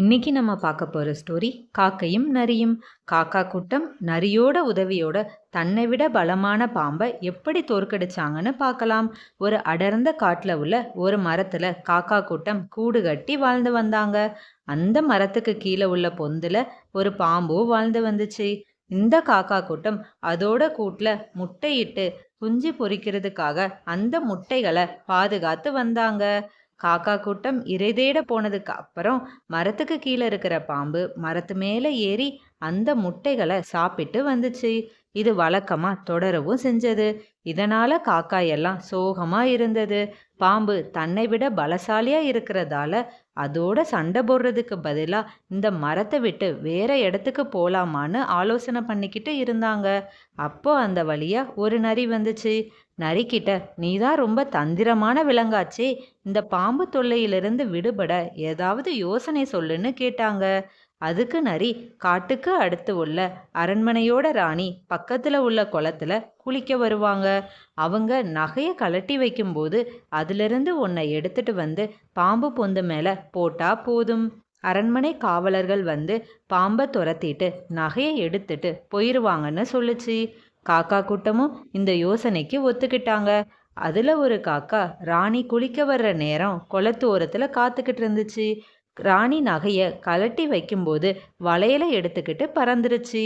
இன்னைக்கு நம்ம பார்க்க போற ஸ்டோரி காக்கையும் நரியும். காக்கா கூட்டம் நரியோட உதவியோட தன்னை விட பலமான பாம்பை எப்படி தோற்கடிச்சாங்கன்னு பார்க்கலாம். ஒரு அடர்ந்த காட்டுல உள்ள ஒரு மரத்துல காக்கா கூட்டம் கூடு கட்டி வாழ்ந்து வந்தாங்க. அந்த மரத்துக்கு கீழே உள்ள பொந்துல ஒரு பாம்பு வாழ்ந்து வந்துச்சு. இந்த காக்கா கூட்டம் அதோட கூட்டுல முட்டையிட்டு குஞ்சு பொரிக்கிறதுக்காக அந்த முட்டைகளை பாதுகாத்து வந்தாங்க. காக்கா கூட்டம் இரை தேட போனதுக்கு அப்புறம் மரத்துக்கு கீழே இருக்கிற பாம்பு மரத்து மேலே ஏறி அந்த முட்டைகளை சாப்பிட்டு வந்துச்சு. இது வழக்கமா தொடரவும் செஞ்சது. இதனால காக்காய் எல்லாம் சோகமா இருந்தது. பாம்பு தன்னை விட பலசாலியா இருக்கிறதால அதோட சண்டை போடுறதுக்கு பதிலா இந்த மரத்தை விட்டு வேற இடத்துக்கு போலாமான்னு ஆலோசனை பண்ணிக்கிட்டு இருந்தாங்க. அப்போ அந்த வழியா ஒரு நரி வந்துச்சு. நரிக்கிட்ட, நீதான் ரொம்ப தந்திரமான விலங்காச்சே, இந்த பாம்பு தொல்லையிலிருந்து விடுபட ஏதாவது யோசனை சொல்லுன்னு கேட்டாங்க. அதுக்கு நரி, காட்டுக்கு அடுத்து உள்ள அரண்மனையோட ராணி பக்கத்துல உள்ள குளத்துல குளிக்க வருவாங்க. அவங்க நகையை கழட்டி வைக்கும்போது அதிலிருந்து ஒன்றை எடுத்துட்டு வந்து பாம்பு பொந்து மேல போட்டா போதும். அரண்மனை காவலர்கள் வந்து பாம்பை துரத்திட்டு நகையை எடுத்துட்டு போயிடுவாங்கன்னு சொல்லுச்சு. காக்கா கூட்டமும் இந்த யோசனைக்கு ஒத்துக்கிட்டாங்க. அதுல ஒரு காக்கா ராணி குளிக்க வர்ற நேரம் குளத்து ஓரத்துல காத்துக்கிட்டு இருந்துச்சு. ராணி நகைய கழட்டி வைக்கும்போது வளையலை எடுத்துக்கிட்டு பறந்துருச்சு.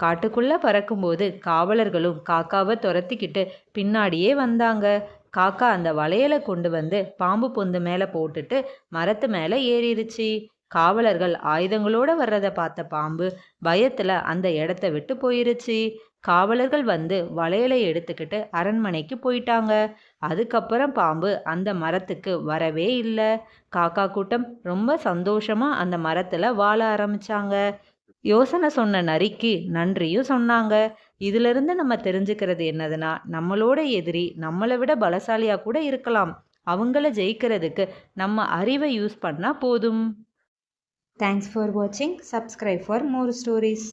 காட்டுக்குள்ள பறக்கும்போது காவலர்களும் காக்காவை துரத்திக்கிட்டு பின்னாடியே வந்தாங்க. காக்கா அந்த வளையலை கொண்டு வந்து பாம்பு பொந்து மேல போட்டுட்டு மரத்து மேல ஏறிடுச்சு. காவலர்கள் ஆயுதங்களோட வர்றதை பார்த்த பாம்பு பயத்துல அந்த இடத்த விட்டு போயிருச்சு. காவலர்கள் வந்து வளையலை எடுத்துக்கிட்டு அரண்மனைக்கு போயிட்டாங்க. அதுக்கப்புறம் பாம்பு அந்த மரத்துக்கு வரவே இல்லை. காக்கா கூட்டம் ரொம்ப சந்தோஷமா அந்த மரத்துல வாழ ஆரம்பிச்சாங்க. யோசனை சொன்ன நரிக்கு நன்றியும் சொன்னாங்க. இதிலிருந்து நம்ம தெரிஞ்சுக்கிறது என்னதுன்னா, நம்மளோட எதிரி நம்மளை விட பலசாலியா கூட இருக்கலாம். அவங்கள ஜெயிக்கிறதுக்கு நம்ம அறிவை யூஸ் பண்ணா போதும். Thanks for watching. Subscribe for more stories.